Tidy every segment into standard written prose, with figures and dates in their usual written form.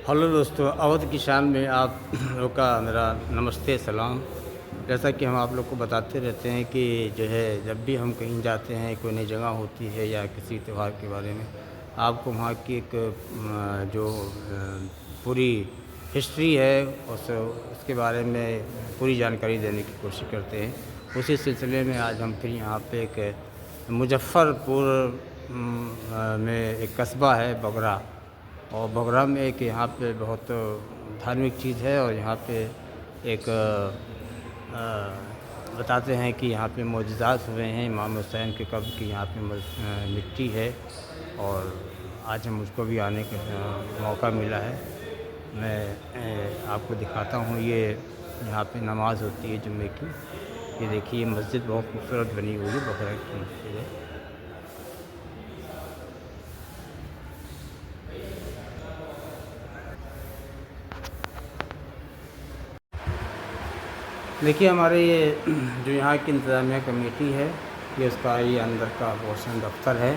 Hello दोस्तों, अवध की शान में आप लोग का मेरा नमस्ते सलाम। जैसा कि हम आप लोग को बताते रहते हैं कि जो है जब भी हम कहीं जाते हैं, कोई नई जगह होती है या किसी त्यौहार के बारे में आपको वहाँ की एक पूरी हिस्ट्री है उसके बारे में पूरी जानकारी देने की कोशिश करते हैं। उसी सिलसिले में आज हम फिर यहाँ पे एक मुज़फ़्फ़रपुर में एक कस्बा है बगरा, और बगरा में एक यहाँ पे बहुत धार्मिक चीज़ है। और यहाँ पे एक बताते हैं कि यहाँ पे मोजज़ात हुए हैं इमाम हुसैन के कब्र की यहाँ पे मिट्टी है, और आज हम उसको भी आने का मौका मिला है। मैं आपको दिखाता हूँ, ये यहाँ पे नमाज़ होती है जुम्मे की। ये देखिए मस्जिद बहुत खूबसूरत बनी हुई है, बगरा की मस्जिद है। देखिए हमारे ये जो यहाँ की इंतज़ामिया कमेटी है, ये उसका ये अंदर का रोशन दफ्तर है।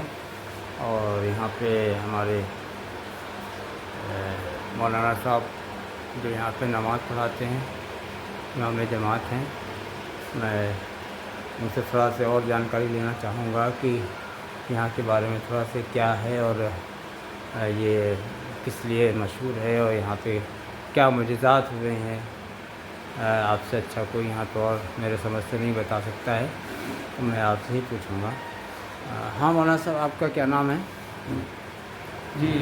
और यहाँ पे हमारे मौलाना साहब जो यहाँ पे नमाज़ पढ़ाते हैं, इमाम जमात हैं। मैं उनसे थोड़ा सा और जानकारी लेना चाहूँगा कि यहाँ के बारे में थोड़ा सा क्या है, और ये किस लिए मशहूर है, और यहाँ पे क्या मुजज़ात हुए हैं। आपसे अच्छा कोई यहाँ तो और मेरे समझ से नहीं बता सकता है, तो मैं आपसे ही पूछूँगा। हाँ मौलाना साहब, आपका क्या नाम है? जी,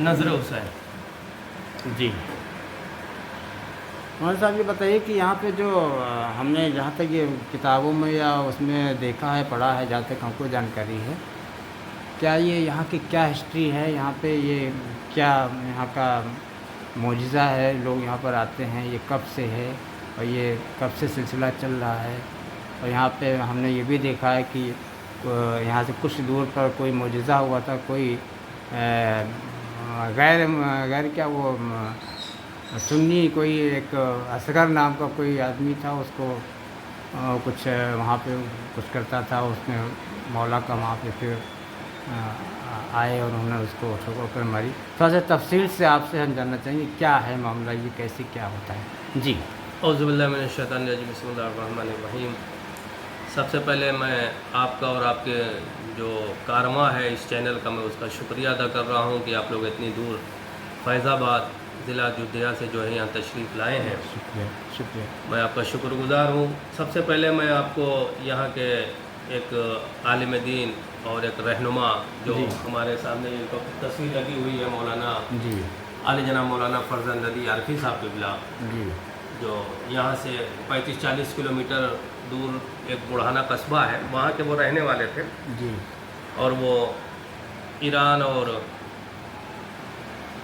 नज़र हुसैन। जी मौलाना साहब, ये बताइए कि यहाँ पे जो हमने जहाँ तक ये किताबों में या उसमें देखा है, पढ़ा है, जहाँ तक हमको जानकारी है, क्या ये यहाँ की क्या हिस्ट्री है, यहाँ पे ये क्या यहाँ का मौजज़ा है, लोग यहाँ पर आते हैं, ये कब से है और ये कब से सिलसिला चल रहा है। और यहाँ पे हमने ये भी देखा है कि यहाँ से कुछ दूर पर कोई मौजज़ा हुआ था, कोई गैर गैर क्या वो सुन्नी कोई एक असगर नाम का कोई आदमी था, उसको कुछ वहाँ पे कुछ करता था, उसने मौला का वहाँ पे फिर आए और उन्होंने उसको ठोकर मारी। थोड़ा सा तफसील से आपसे हम जानना चाहेंगे क्या है मामला, ये कैसे क्या होता है। जी औज़ुबिल्लाहि मिनश्शैतानिर्रजीम, बिस्मिल्लाहिर्रहमानिर्रहीम। सबसे पहले मैं आपका और आपके जो कारवां है इस चैनल का, मैं उसका शुक्रिया अदा कर रहा हूँ कि आप लोग इतनी दूर फैज़ाबाद ज़िला अयोध्या से जो है यहाँ तशरीफ़ लाए हैं। शुक्रिया शुक्रिया। मैं आपका शुक्रगुज़ार हूँ। सबसे पहले मैं आपको यहाँ के एक आलिम दीन और एक रहनुमा जो हमारे सामने इनका तस्वीर लगी हुई है, मौलाना जी आली जनाब मौलाना फरजंद अली आरफी साहब क़िबला, जी जो यहाँ से 35-40 किलोमीटर दूर एक बुढ़ाना कस्बा है, वहाँ के वो रहने वाले थे। जी और वो ईरान और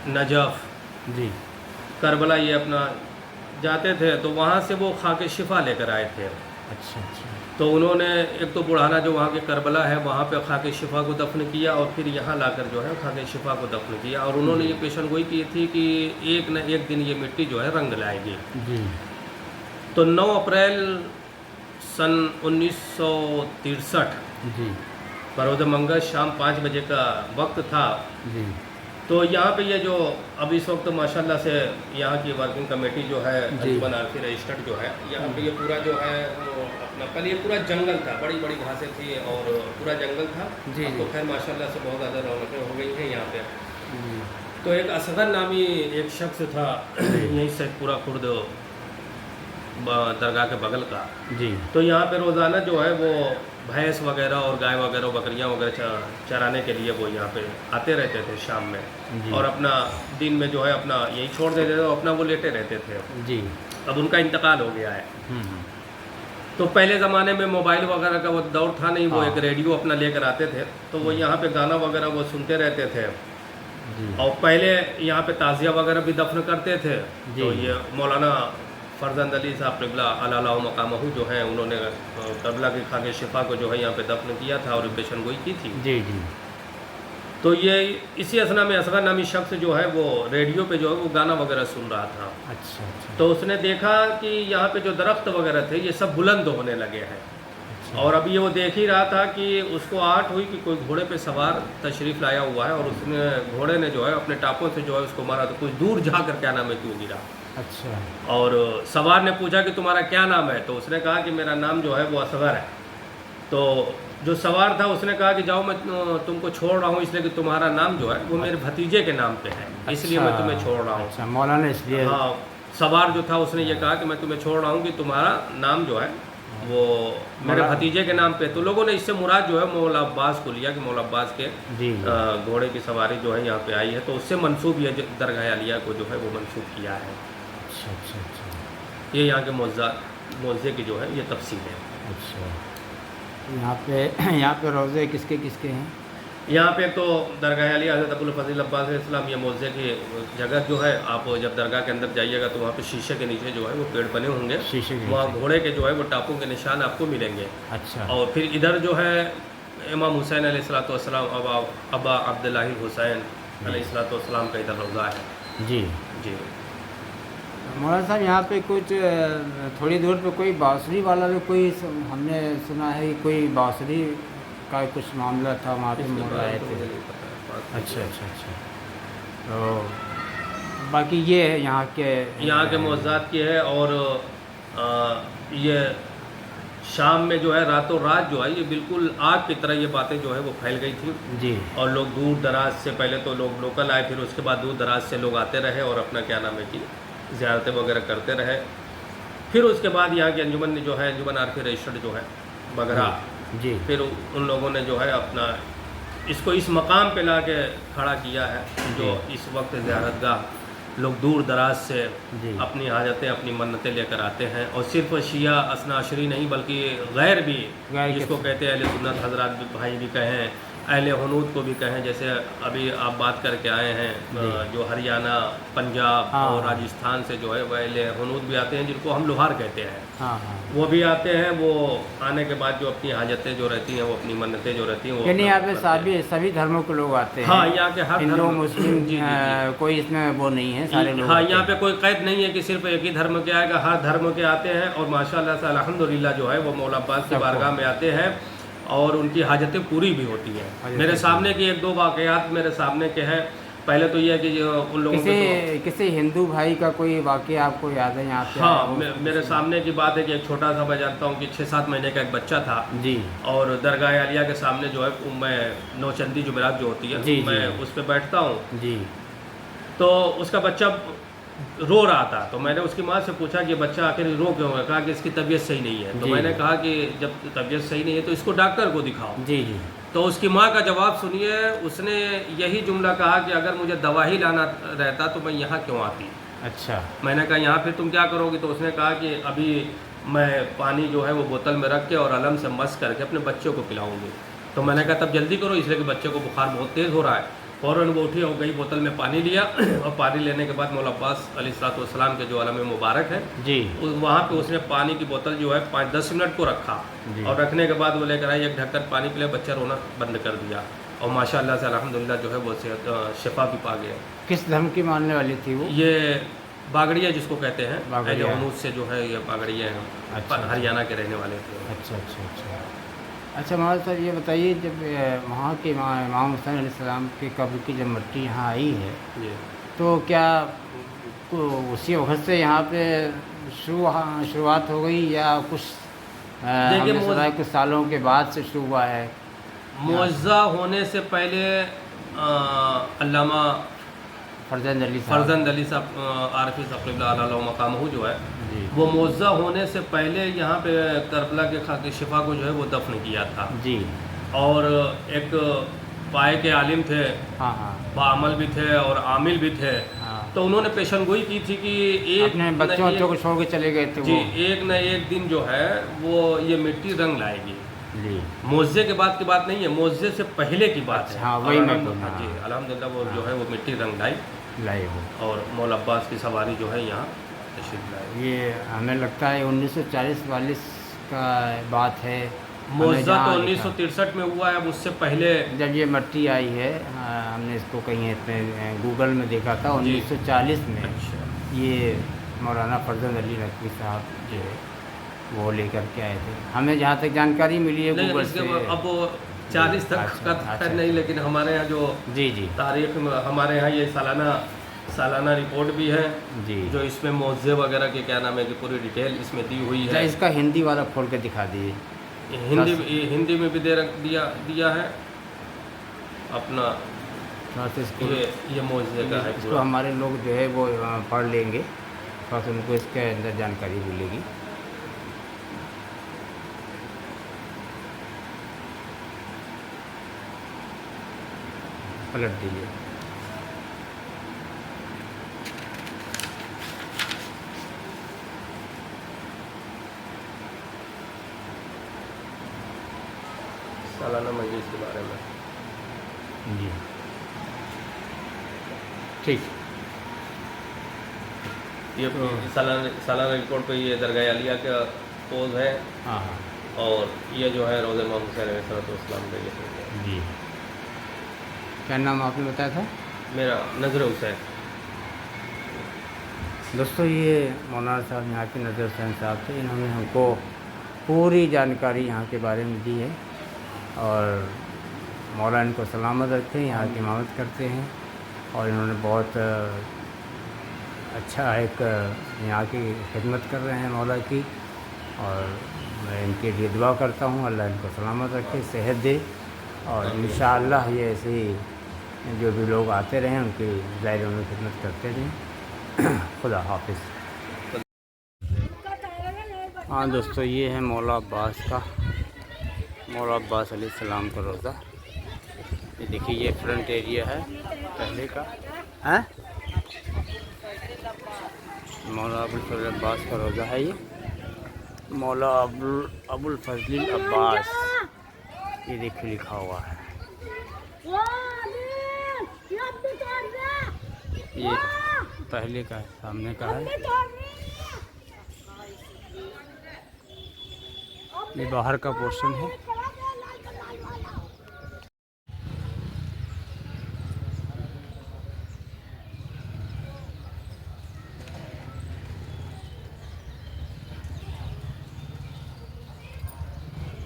नजफ़, जी करबला ये अपना जाते थे, तो वहाँ से वो खाके शिफा लेकर आए थे। अच्छा अच्छा। तो उन्होंने एक तो बुढ़ाना जो वहाँ के करबला है वहाँ पे खाके शिफा को दफन किया, और फिर यहाँ लाकर जो है खाके शिफा को दफन किया। और उन्होंने ये पेशन गोई की थी कि एक न एक दिन ये मिट्टी जो है रंग लाएगी। जी तो 9 अप्रैल सन 1963 जी बरोज़ मंगल शाम 5 बजे का वक्त था। जी तो यहाँ पे ये जो अब इस वक्त माशाल्लाह से यहाँ की वर्किंग कमेटी जो है अंजुमन आरफी रजिस्टर्ड जो है, यहाँ पे ये पूरा जो है वो अपना पहले ये पूरा जंगल था, बड़ी बड़ी घासें थी और पूरा जंगल था। जी तो खैर माशाल्लाह से बहुत ज़्यादा रौनकें हो गई हैं यहाँ पे। जी तो एक असगर नामी एक शख्स था यहीं से पूरा खुर्द दरगाह के बगल का। जी तो यहाँ पे रोज़ाना जो है वो भैंस वगैरह और गाय वगैरह बकरियाँ वगैरह चराने के लिए वो यहाँ पे आते रहते थे शाम में, जी। और अपना दिन में जो है अपना यही छोड़ देते थे, अपना वो लेटे रहते थे। जी अब उनका इंतकाल हो गया है। हम्म। तो पहले ज़माने में मोबाइल वगैरह का वो दौर था नहीं, वो एक रेडियो अपना लेकर आते थे, तो वो यहाँ पे गाना वगैरह वो सुनते रहते थे। जी और पहले यहाँ पे ताज़िया वगैरह भी दफन करते थे। तो जी। ये मौलाना फरजंद अली साहब क़िबला अला मकामहू जो है, उन्होंने करबला के खाके शिफा को जो है यहाँ पे दफन किया था और पेशन गोई की थी। जी जी तो ये इसी असना में असगर नामी शख्स जो है वो रेडियो पे जो है वो गाना वगैरह सुन रहा था। अच्छा अच्छा तो उसने देखा कि यहाँ पे जो दरख्त वगैरह थे ये सब बुलंद होने लगे हैं। और अभी ये वो देख ही रहा था कि उसको आहट हुई कि कोई घोड़े पे सवार तशरीफ़ लाया हुआ है और उसने घोड़े ने जो है अपने टापों से जो है उसको मारा, तो कुछ दूर जाकर क्या नाम है क्यों गिरा। अच्छा। और सवार ने पूछा कि तुम्हारा क्या नाम है, तो उसने कहा कि मेरा नाम जो है वो असगर है। तो जो सवार था उसने कहा कि जाओ मैं तुमको छोड़ रहा हूँ इसलिए कि तुम्हारा नाम जो है वो मेरे भतीजे के नाम पे है, इसलिए मैं तुम्हें छोड़ रहा हूँ। अच्छा, मौलाना इसलिए। हाँ, सवार जो था उसने ये कहा कि मैं तुम्हें छोड़ रहा हूँ कि तुम्हारा नाम जो है वो मेरे भतीजे के नाम पे। तो लोगों ने इससे मुराद जो है मौला अब्बास को लिया कि मौला अब्बास के घोड़े की सवारी जो है यहाँ पे आई है, तो उससे मंसूब ये दरगाह आलिया को जो है वो मंसूब किया है। अच्छा अच्छा अच्छा। ये यहाँ के मौज़े की जो है ये तफसील है। अच्छा, यहाँ पे रोज़े किसके किसके हैं? यहाँ पे तो दरगाह अली हज़रत अबुल फज़ील अब्बास इस्लाम, ये मौज़े की जगह जो है, आप जब दरगाह के अंदर जाइएगा तो वहाँ पे शीशे के नीचे जो है वो पेड़ बने होंगे, शीशे के वहाँ घोड़े के जो है वो टापों के निशान आपको मिलेंगे। अच्छा। और फिर इधर जो है इमाम हुसैन अलैहिस्सलाम अबा अब्दुल्लाह हुसैन अलैहिस्सलाम का इधर रोज़ा है। जी जी। मौलाना साहब, यहाँ पे कुछ थोड़ी दूर पे कोई बाँसुरी वाला भी कोई हमने सुना है कि कोई बाँसुरी का कुछ मामला था, वहाँ पे मोड़ आए थे। अच्छा अच्छा अच्छा। तो बाकी ये है यहाँ के मौज़ात की है। और ये शाम में जो है रातों रात जो है ये बिल्कुल आग की तरह ये बातें जो है वो फैल गई थी जी। और लोग दूर दराज से, पहले तो लोग लोकल आए, फिर उसके बाद दूर दराज से लोग आते रहे और अपना क्या नाम है कि ज़ियारतें वगैरह करते रहे। फिर उसके बाद यहाँ की अंजुमन ने जो है, अंजुमन आरफी रजिस्टर्ड जो है बगरा जी, फिर उन लोगों ने जो है अपना इसको इस मकाम पे ला के खड़ा किया है जो इस वक्त ज़ियारतगाह लोग दूर दराज से अपनी हाजतें, अपनी मन्नतें लेकर आते हैं। और सिर्फ शिया असना अशरी नहीं बल्कि गैर भी, जिसको कहते हैं अहले सुन्नत हजरात भाई भी कहें, अहले हुनूद को भी कहें, जैसे अभी आप बात करके आए हैं जो हरियाणा, पंजाब और राजस्थान से जो है वह अहले हुनूद भी आते हैं जिनको हम लोहार कहते हैं। वो भी आते हैं। वो आने के बाद जो अपनी हाजतें जो रहती हैं, वो अपनी मन्नतें जो रहती हैं, वो यहाँ पे सभी धर्मों के लोग आते हैं। हाँ, यहाँ के हर हिंदू मुस्लिम कोई इसमें वो नहीं है, सारे लोग। हाँ, यहाँ पे कोई कैद नहीं है कि सिर्फ एक ही धर्म के आएगा, हर धर्म के आते हैं। और माशाअल्लाह से अल्हम्दुलिल्लाह जो है वो मौला अब्बास की बारगाह में आते हैं और उनकी हाजतें पूरी भी होती हैं। मेरे सामने की एक दो वाक़यात मेरे सामने के हैं। पहले तो ये है कि उन लोगों किसी हिंदू भाई का कोई वाक़या आपको याद है यहाँ पे? हाँ, मेरे सामने की बात है कि एक छोटा सा, मैं जानता हूँ कि 6-7 महीने का एक बच्चा था जी। और दरगाह आलिया के सामने जो है मैं नौचंदी जुमेरात जो होती है जी, मैं उस पर बैठता हूँ जी। तो उसका बच्चा रो रहा था, तो मैंने उसकी माँ से पूछा कि बच्चा आखिर रो क्यों है? कहा कि इसकी तबीयत सही नहीं है। तो मैंने कहा कि जब तबीयत सही नहीं है तो इसको डॉक्टर को दिखाओ जी जी। तो उसकी माँ का जवाब सुनिए, उसने यही जुमला कहा कि अगर मुझे दवा ही लाना रहता तो मैं यहाँ क्यों आती। अच्छा। मैंने कहा यहाँ फिर तुम क्या करोगी? तो उसने कहा कि अभी मैं पानी जो है वो बोतल में रख के और अलम से मस करके अपने बच्चों को पिलाऊंगी। तो मैंने कहा तब जल्दी करो, इसलिए कि बच्चे को बुखार बहुत तेज़ हो रहा है। फ़ौरन वो उठी और गई, बोतल में पानी लिया और पानी लेने के बाद मौला अब्बास अलैहिस्सलाम के जो आलम मुबारक है जी, वहाँ पे उसने पानी की बोतल जो है 5-10 मिनट को रखा और रखने के बाद वो लेकर आई, एक ढक्कन पानी पिले, बच्चा रोना बंद कर दिया और माशाअल्लाह से अल्हम्दुलिल्लाह जो है वो शिफा भी पा गया। किस धर्म की मानने वाली थी वो? ये बागड़िया जिसको कहते हैं, अहले हुनूद से जो है ये बागड़िया हैं। अच्छा। हरियाणा के रहने वाले थे। अच्छा अच्छा अच्छा अच्छा। मौलाना साहब ये बताइए, जब वहाँ के इमाम हुसैन अलैहिस्सलाम के कब्र की जब मिट्टी यहाँ आई है तो क्या उसी वक्त से यहाँ पे शुरुआत हो गई या कुछ कुछ सालों के बाद से शुरू हुआ है? मुअज़्ज़ा होने से पहले अल्लामा फरजंद अली साहब आरफी साहब मकामहू जो है वो मुअज़्ज़ा होने से पहले यहाँ पे करबला के खाके शिफा को जो है वो दफन किया था जी। और एक पाए के आलिम थे, बाअमल भी थे और आमिल भी थे। तो उन्होंने पेशनगोई की थी कि एक अपने बच्चों को छोड़ के चले गए थे जी, एक न एक दिन जो है वो ये मिट्टी रंग लाएगी जी। मुअज़्ज़े के बाद की बात नहीं है, मुअज़्ज़े से पहले की बात है। हाँ, वही मैं जी, अल्हम्दुलिल्लाह वो जो है वो मिट्टी रंग लाई हो और मौला अब्बास की सवारी जो है यहाँ तशरीफ़ लाई। ये हमें लगता है 1940-42 का बात है। मुअज़्ज़ा तो 1963 में हुआ है। अब उससे पहले जब ये मिट्टी आई है, हमने इसको कहीं गूगल में देखा था 1940 में। अच्छा। ये मौलाना फरजंद अली नकवी साहब जो है वो लेकर के आए थे। हमें जहाँ तक जानकारी मिली है लेकिन गूगल इसके से। अब वो 40 तक अच्छा का अच्छा खैर नहीं, लेकिन हमारे यहाँ जो जी जी तारीख में हमारे यहाँ ये सालाना रिपोर्ट भी है, जी। जो इसमें मुआवजे वगैरह के क्या नाम है कि पूरी डिटेल इसमें दी हुई अच्छा, है। इसका हिंदी वाला खोल के दिखा दीजिए। हिंदी में भी दिया है अपना। थोड़ा सा इसको ये मुआवजे का है इसको पूरा। हमारे लोग जो है वो पढ़ लेंगे, थोड़ा सा उनको इसके अंदर जानकारी मिलेगी। पलट दीजिए। सालाना मजलिस के बारे में जी ठीक। ये सालाना रिपोर्ट पे ये दरगाह आलिया का पोज है। हाँ हाँ और ये जो है रोज़े मोहम्मद सल्लल्लाहु अलैहि वसल्लम जी। क्या नाम आपने बताया था? मेरा नजर हुसैन। दोस्तों, ये मौलाना साहब यहाँ के नज़र हुसैन साहब थे। इन्होंने हमको पूरी जानकारी यहाँ के बारे में दी है और मौला इनको सलामत रखे, यहाँ की इमामत करते हैं और इन्होंने बहुत अच्छा एक यहाँ की खिदमत कर रहे हैं मौला की। और मैं इनके लिए दुआ करता हूँ, अल्लाह इनको सलामत रखे, सेहत दे और इंशाअल्लाह ये ऐसे ही जो भी लोग आते रहें उनकी दायरे में खिदमत करते रहें। खुदा हाफिज़। हाँ दोस्तों, ये है मौला अब्बास अलैहिस्सलाम का रोज़ा। ये देखिए, ये फ्रंट एरिया है पहले का है। मौला अबुल फजल अब्बास का रोज़ा है ये। मौला अबुल फजल अब्बास, ये देखिए लिखा हुआ है। ये पहले का है, सामने का है। ये बाहर का पोर्शन है।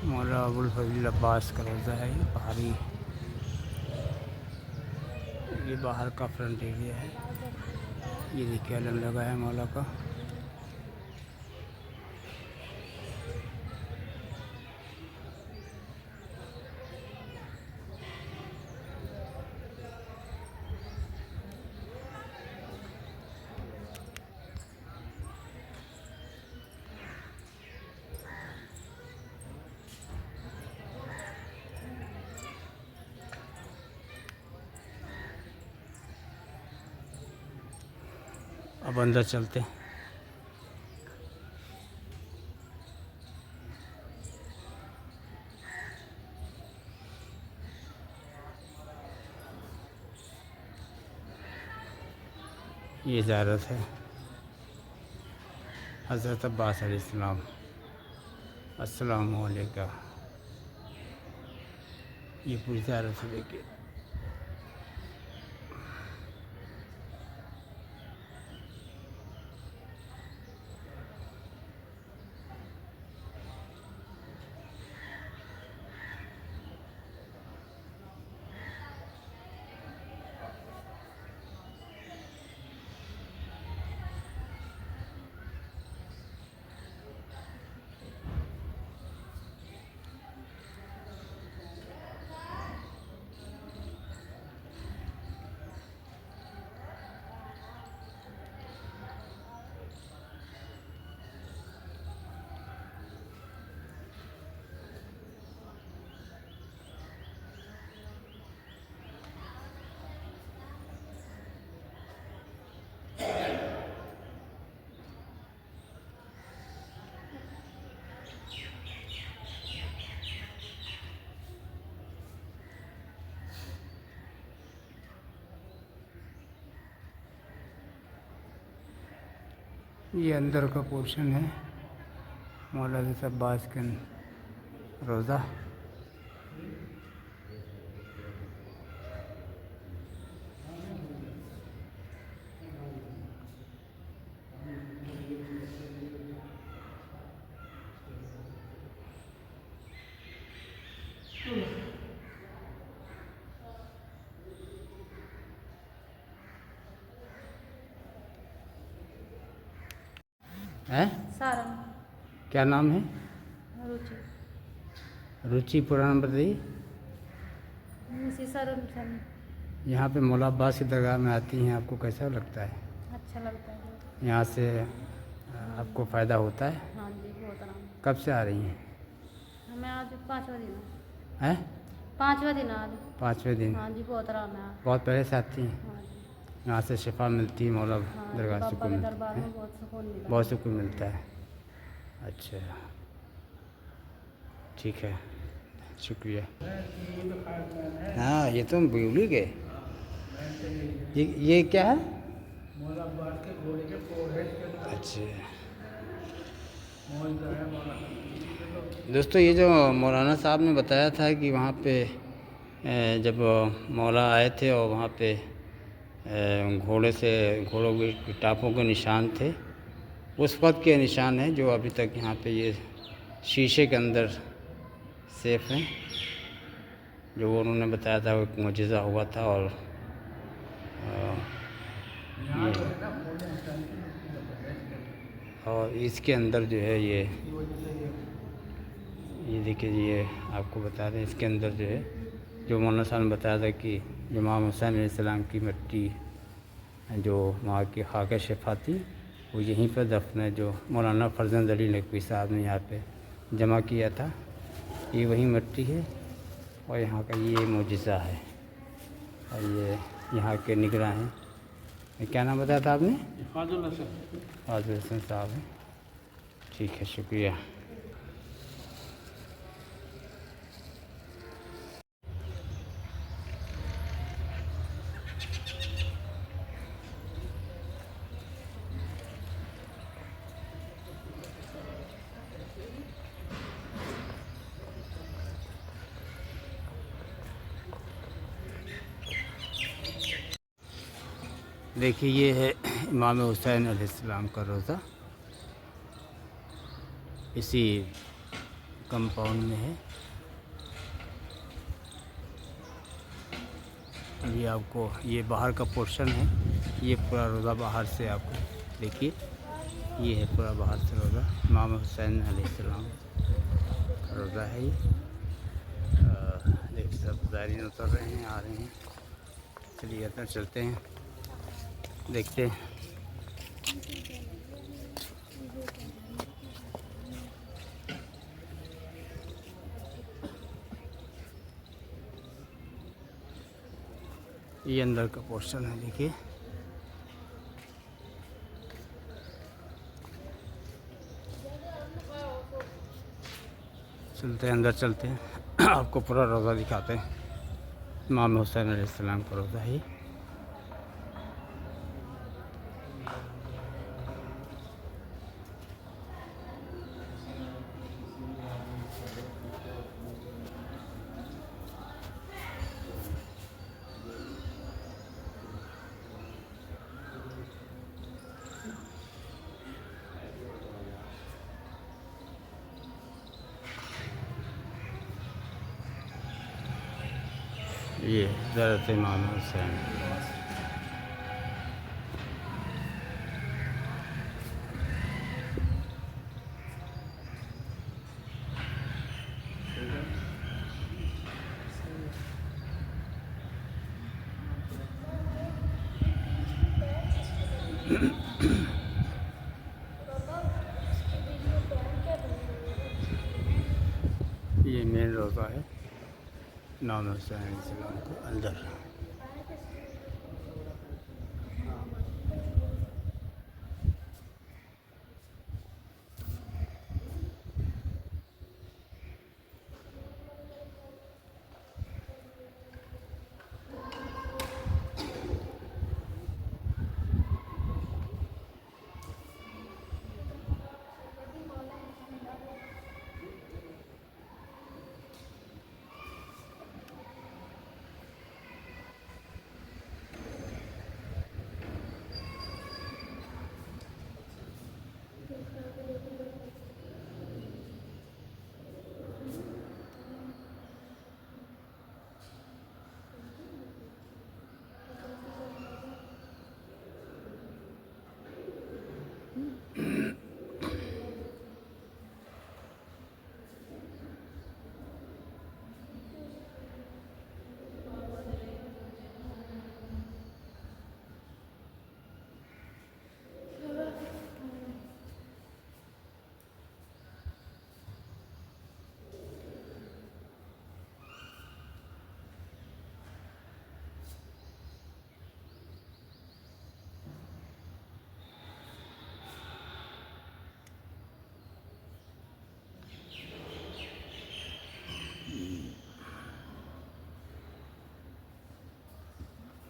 मौला अबुल फजल अब्बास का रोज़ा है ये बाहरी। ये बाहर का फ्रंट एरिया है। ये देखिए अलम लगा है मौला का। अब अंदर चलते हैं। ये ज़ियारत है हज़रत अब्बास अलैहिस्सलाम। अस्सलामु अलैका। ये पूरी ज़ियारत है, देखिए। ये अंदर का पोर्शन है मौला अब्बास का रोज़ा। है? सारन। क्या नाम है? रुचि। रुचि, पूरा नाम बताइए। सारन सन। यहाँ पे मौला अब्बास की दरगाह में आती हैं, आपको कैसा लगता है? अच्छा लगता है। यहाँ से आपको फ़ायदा होता है? हाँ जी, बहुत आराम। कब से आ रही हैं? हमें आज 5वां दिन हैं? 5वां दिन आज। 5वें दिन? हाँ जी, बहुत आराम है। बहुत पहले से आती हैं? हाँ जी। यहाँ से शिफा मिलती है, मौला हाँ, दरगाह बाबा सुकून के मिलता दरबार है? में बहुत सुकून मिला। बहुत सुकून मिलता है। अच्छा, ठीक है, शुक्रिया। हाँ, ये तो हम भूल ही गए। ये क्या है? अच्छा दोस्तों, ये जो मौलाना साहब ने बताया था कि वहाँ पे जब मौला आए थे और वहाँ पे घोड़ों के टापों के निशान थे, उस वक्त के निशान हैं जो अभी तक यहाँ पे ये शीशे के अंदर सेफ हैं, जो उन्होंने बताया था वो एक मुअजिज़ा हुआ था। और और इसके अंदर जो है ये देखिए, ये आपको बता दें, इसके अंदर जो है जो मौलाना साहब ने बताया था कि इमाम हुसैन अलैहिस्सलाम की मिट्टी जो वहाँ की खाक शिफा थी, वो यहीं पर दफन है, जो मौलाना फरजंद अली नकवी साहब ने यहाँ पे जमा किया था। ये वही मिट्टी है और यहाँ का ये मुअजिज़ा है। और ये यहाँ के निगरां हैं। क्या नाम बताया था आपने? फाजुल हसन साहब हैं। ठीक है, शुक्रिया। देखिए, ये है इमाम हुसैन अलैहिस्सलाम का रोज़ा, इसी कंपाउंड में है। ये आपको, ये बाहर का पोर्शन है, ये पूरा रोज़ा बाहर से आपको देखिए, ये है पूरा बाहर से रोज़ा, इमाम हुसैन अलैहिस्सलाम का रोज़ा है ये। देखिए, सब ज़ायरीन उतर रहे हैं, आ रहे हैं। चलिए अंदर चलते हैं, देखते हैं। ये अंदर का पोर्शन है, देखिए। चलते हैं, अंदर चलते हैं, आपको पूरा रोज़ा दिखाते हैं। इमाम हुसैन अलैहिस्सलाम का रोज़ा है। ये ज़रूरत इमाम हुसैन। ये मेन रोज़ा है इमाम हुसैन अलैहिस्सलाम को अंदर।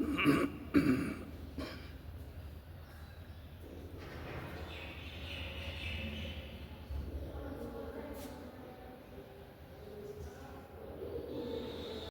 है।